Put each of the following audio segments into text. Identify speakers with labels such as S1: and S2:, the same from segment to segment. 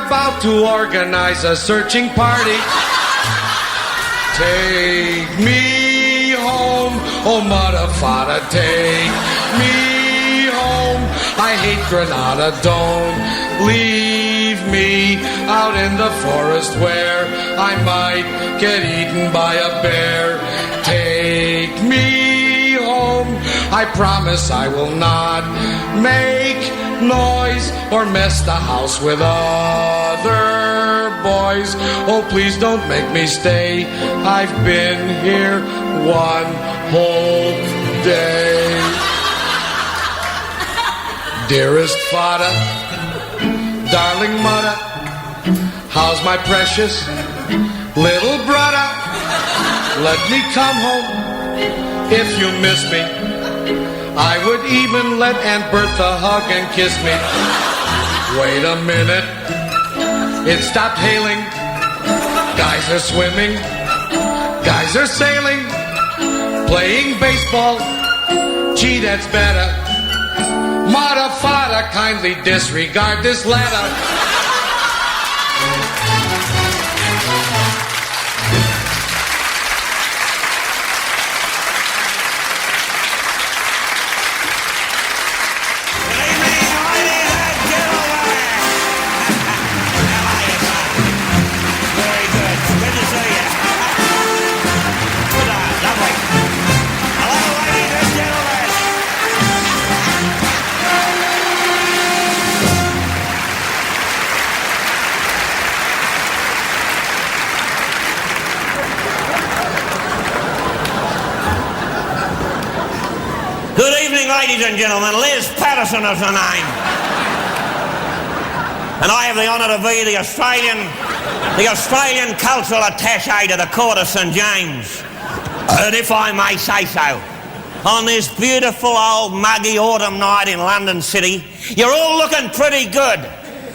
S1: about to organize a searching party. Take me home, oh mother, father, take me home. I hate Granada, don't leave me out in the forest where I might get eaten by a bear. Take me home, I promise I will not make noise or mess the house with other boys. Oh, please don't make me stay. I've been here one whole day. Dearest father, darling mother, how's my precious little brother? Let me come home if you miss me. I would even let Aunt Bertha hug and kiss me. Wait a minute, it stopped hailing. Guys are swimming, guys are sailing, playing baseball. Gee, that's better. Mother, father, kindly disregard this letter.
S2: Ladies and gentlemen, Liz Patterson is her name. And I have the honour to be the Australian Cultural Attaché to the Court of St James. And if I may say so, on this beautiful old muggy autumn night in London City, you're all looking pretty good.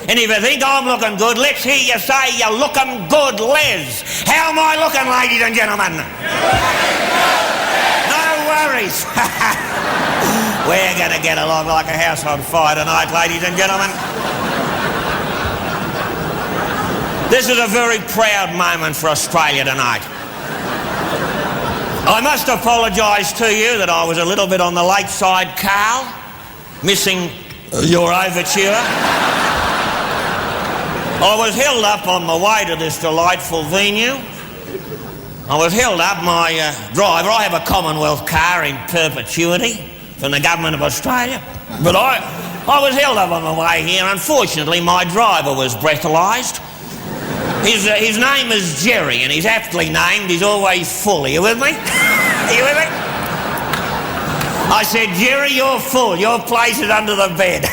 S2: And if you think I'm looking good, let's hear you say you're looking good, Liz. How am I looking, ladies and gentlemen? No worries. We're going to get along like a house on fire tonight, ladies and gentlemen. This is a very proud moment for Australia tonight. I must apologise to you that I was a little bit on the late side, Carl, missing your overture. I was held up on my way to this delightful venue. I was held up, my driver, I have a Commonwealth car in perpetuity from the government of Australia, but I was held up on the way here. Unfortunately, my driver was breathalyzed. His name is Jerry, and he's aptly named. He's always full. Are you with me? Are you with me? I said, Jerry, you're full. Your place is under the bed.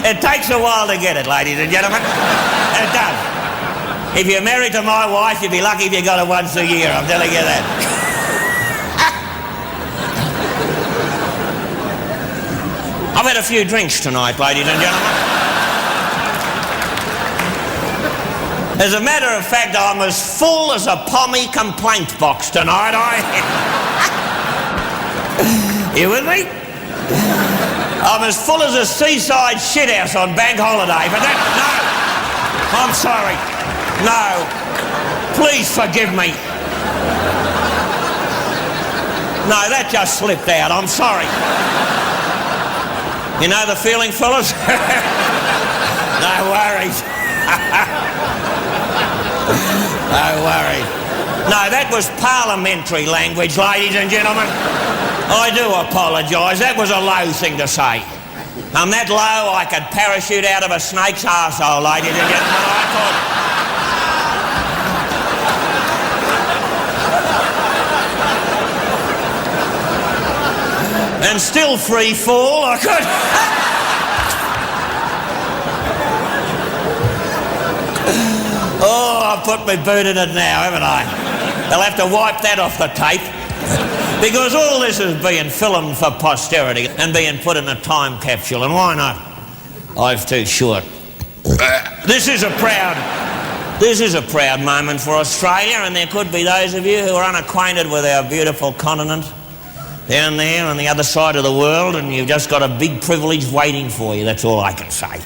S2: It takes a while to get it, ladies and gentlemen. It does. If you're married to my wife, you'd be lucky if you got it once a year, I'm telling you that. I've had a few drinks tonight, ladies and gentlemen. As a matter of fact, I'm as full as a pommy complaint box tonight. You with me? I'm as full as a seaside shithouse on bank holiday, but no, I'm sorry. No, please forgive me. No, that just slipped out. I'm sorry. You know the feeling, fellas? No worries. No worries. No, that was parliamentary language, ladies and gentlemen. I do apologise. That was a low thing to say. I'm that low I could parachute out of a snake's arsehole, ladies and gentlemen. I thought... And still free fall, I could. Oh, I've put my boot in it now, haven't I? They'll have to wipe that off the tape. Because all this is being filmed for posterity and being put in a time capsule, and why not? Life's too short. This is a proud moment for Australia, and there could be those of you who are unacquainted with our beautiful continent down there on the other side of the world, and you've just got a big privilege waiting for you. That's all I can say.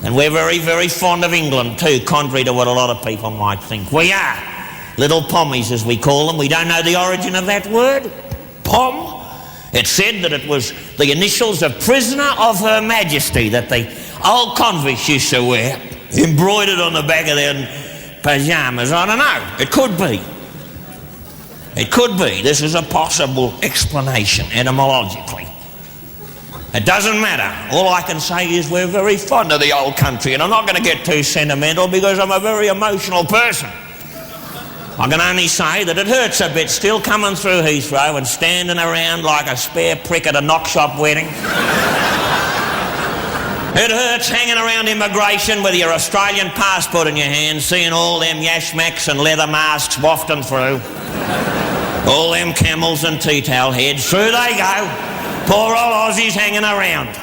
S2: And we're very, very fond of England too, contrary to what a lot of people might think. We are. Little pommies, as we call them. We don't know the origin of that word. Pom. It's said that it was the initials of Prisoner of Her Majesty that the old convicts used to wear, embroidered on the back of their pyjamas. I don't know. It could be. It could be. This is a possible explanation, etymologically. It doesn't matter. All I can say is we're very fond of the old country, and I'm not going to get too sentimental because I'm a very emotional person. I can only say that it hurts a bit still coming through Heathrow and standing around like a spare prick at a knock-shop wedding. It hurts hanging around immigration with your Australian passport in your hand, seeing all them yashmaks and leather masks wafting through. All them camels and tea towel heads, through they go. Poor old Aussies hanging around.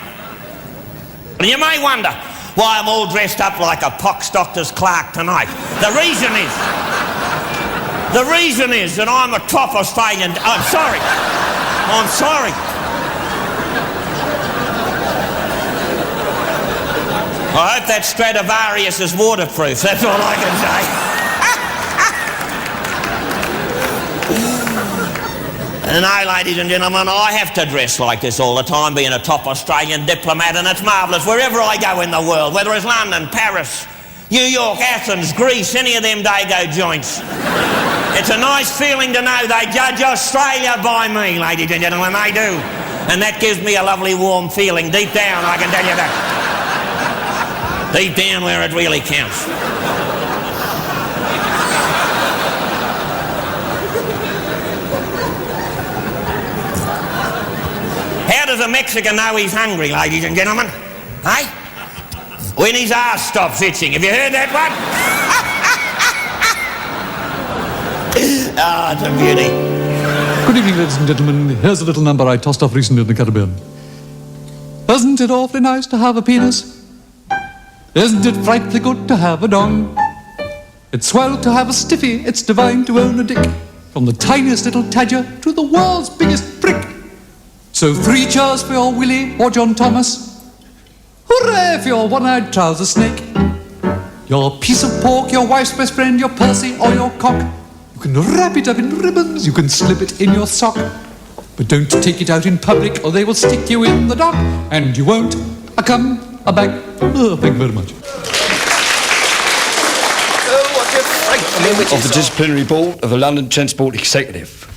S2: And you may wonder why I'm all dressed up like a pox doctor's clerk tonight. The reason is that I'm a top Australian... I'm sorry. I hope that Stradivarius is waterproof. That's all I can say. No, ladies and gentlemen, I have to dress like this all the time, being a top Australian diplomat, and it's marvellous wherever I go in the world, whether it's London, Paris, New York, Athens, Greece, any of them Dago joints. It's a nice feeling to know they judge Australia by me, ladies and gentlemen, they do. And that gives me a lovely warm feeling deep down, I can tell you that. Deep down where it really counts. How does a Mexican know he's hungry, ladies and gentlemen? Hey? When his arse stops itching. Have you heard that one? Ah, it's a beauty.
S3: Good evening, ladies and gentlemen. Here's a little number I tossed off recently in the Caribbean. Isn't it awfully nice to have a penis? Isn't it frightfully good to have a dong? It's swell to have a stiffy, it's divine to own a dick. From the tiniest little tadger to the world's biggest prick. So 3 cheers for your Willie or John Thomas. Hooray for your one-eyed trouser snake. Your piece of pork, your wife's best friend, your Percy or your cock. You can wrap it up in ribbons, you can slip it in your sock. But don't take it out in public or they will stick you in the dock. And you won't come back. Oh, thank you very much.
S4: Of the Disciplinary Board of the London Transport Executive.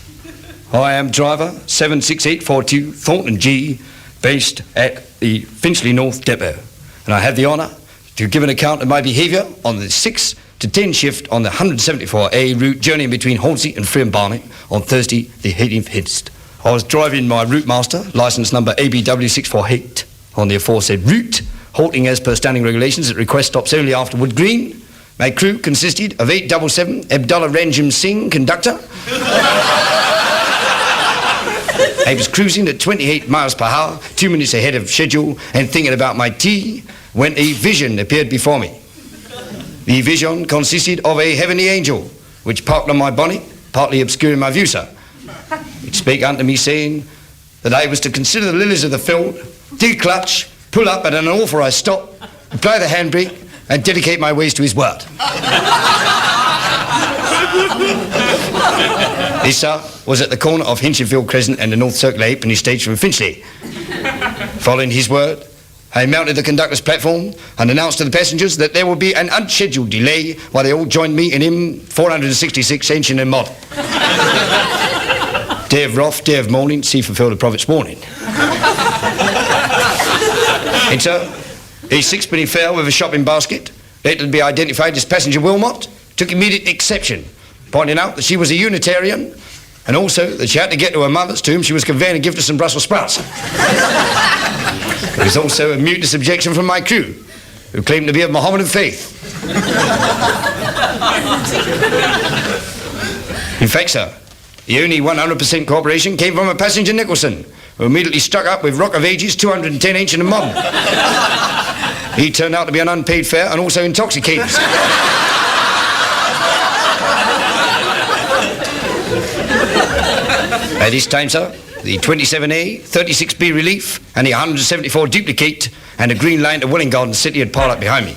S4: I am driver 76842 Thornton G, based at the Finchley North Depot, and I have the honour to give an account of my behaviour on the 6 to 10 shift on the 174A route journeying between Hornsey and Friambarney on Thursday the 18th inst. I was driving my route master, licence number ABW648, on the aforesaid route, halting as per standing regulations at request stops only after Wood Green. My crew consisted of 877 Abdullah Ranjim Singh, conductor. I was cruising at 28 miles per hour, 2 minutes ahead of schedule, and thinking about my tea when a vision appeared before me. The vision consisted of a heavenly angel, which parked on my bonnet, partly obscuring my view, sir. It spake unto me, saying that I was to consider the lilies of the field, declutch, pull up at an unauthorised stop, apply the handbrake, and dedicate my ways to his word. This, sir, was at the corner of Hinchinfield Crescent and the North Circular Halfpenny stage from Finchley. Following his word, I mounted the conductor's platform and announced to the passengers that there would be an unscheduled delay while they all joined me in M466 ancient and modern. Day of wrath, day of mourning, see fulfil the prophet's warning. And so, a 6-penny fare with a shopping basket, later to be identified as passenger Wilmot, took immediate exception, pointing out that she was a Unitarian and also that she had to get to her mother's, to whom she was conveying a gift of some Brussels sprouts. There was also a mutinous objection from my crew, who claimed to be of Mohammedan faith. In fact, sir, the only 100% cooperation came from a passenger Nicholson, who immediately struck up with Rock of Ages 210 ancient and modern. He turned out to be an unpaid fare and also intoxicated. At this time, sir, the 27A, 36B Relief, and the 174 Duplicate, and a green line to Welling City had piled up behind me.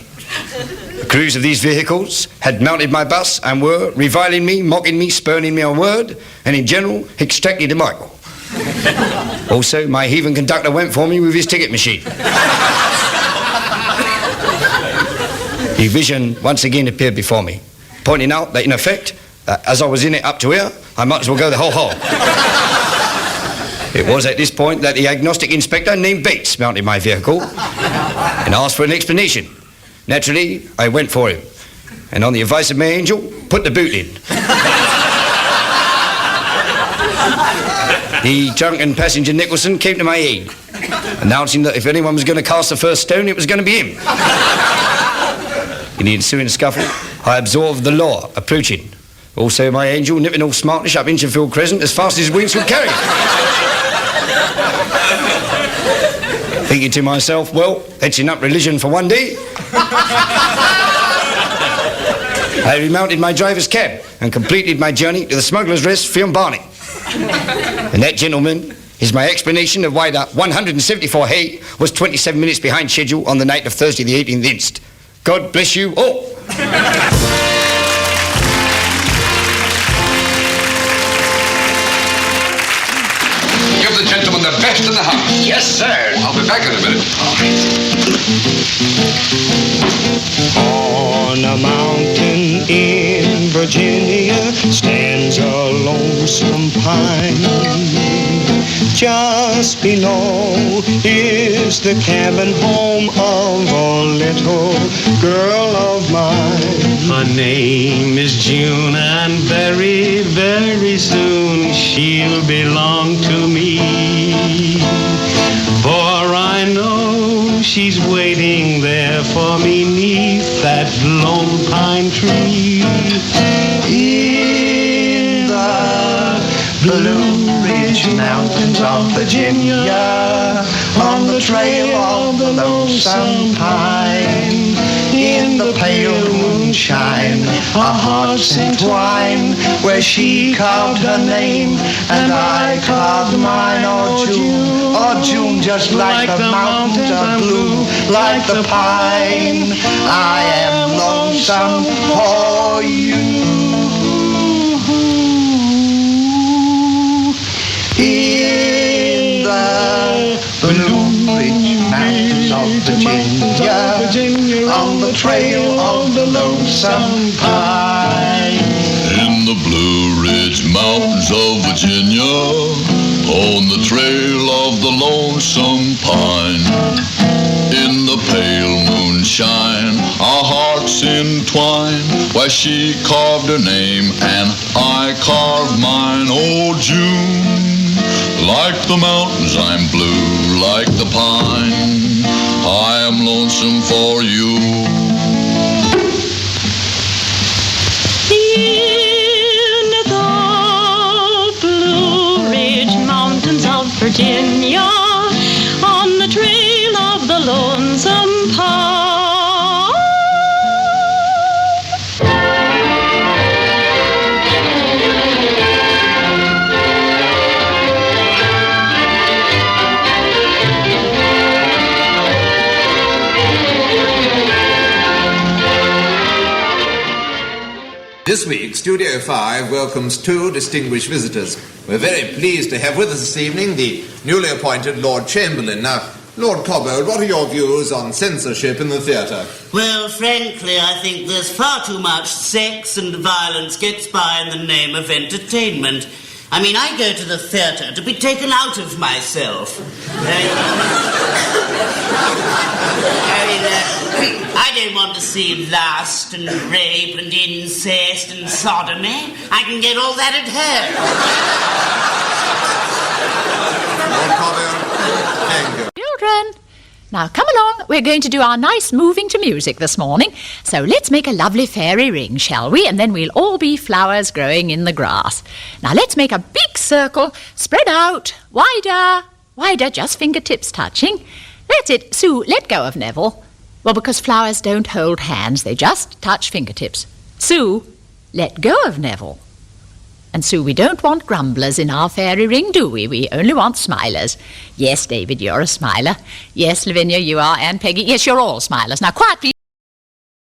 S4: The crews of these vehicles had mounted my bus and were reviling me, mocking me, spurning me on word, and in general, extracting the Michael. Also, my heathen conductor went for me with his ticket machine. The vision once again appeared before me, pointing out that, in effect, as I was in it up to here, I might as well go the whole hog. It was at this point that the agnostic inspector named Bates mounted my vehicle and asked for an explanation. Naturally, I went for him, and on the advice of my angel, put the boot in. The drunken passenger Nicholson came to my aid, announcing that if anyone was going to cast the first stone, it was going to be him. In the ensuing scuffle, I observed the law approaching. Also, my angel nipping all smartish up Incherfield Crescent as fast as his wings could carry. Thinking to myself, well, that's enough religion for one day. I remounted my driver's cab and completed my journey to the Smuggler's Rest, Film Barney. And that, gentlemen, is my explanation of why the 174 Hay was 27 minutes behind schedule on the night of Thursday the 18th inst. God bless you all.
S1: Give the gentleman the best in the house.
S4: Yes, sir.
S1: I'll be back in a minute.
S5: On a mountain in Virginia stands a lonesome pine. Just below is the cabin home of a little girl of mine. Her name is June, and very, very soon she'll belong to me. For I know she's waiting there for me 'neath that lone pine tree. In the Blue Ridge Mountains of Virginia, on the trail of the lonesome pine, in the pale moonshine, our hearts entwine, where she carved her name and I carved mine. Oh June, just like the mountains are blue, like the pine, I am lonesome for you. In the Blue Ridge Mountains of Virginia, on the trail of the lonesome pine.
S6: In the Blue Ridge Mountains of Virginia, on the trail of the lonesome pine. In the pale moonshine, our hearts entwine, where she carved her name and I carved mine. Oh, June, like the mountains I'm blue, like the pine, I am lonesome for you.
S7: In the Blue Ridge Mountains of Virginia, on the trail of the lonesome pine.
S8: This week, Studio 5 welcomes two distinguished visitors. We're very pleased to have with us this evening the newly appointed Lord Chamberlain. Now, Lord Cobbold, what are your views on censorship in the theatre?
S9: Well, frankly, I think there's far too much sex and violence gets by in the name of entertainment. I mean, I go to the theatre to be taken out of myself. I don't want to see lust and rape and incest and sodomy. I can get all that at
S8: Lord Cobbold, thank you.
S10: Children, now come along. We're going to do our nice moving to music this morning. So let's make a lovely fairy ring, shall we? And then we'll all be flowers growing in the grass. Now let's make a big circle. Spread out. Wider. Wider, just fingertips touching. That's it. Sue, let go of Neville. Well, because flowers don't hold hands. They just touch fingertips. Sue, let go of Neville. And Sue, we don't want grumblers in our fairy ring, do we? We only want smilers. Yes, David, you're a smiler. Yes, Lavinia, you are. And Peggy, yes, you're all smilers. Now, quiet, please.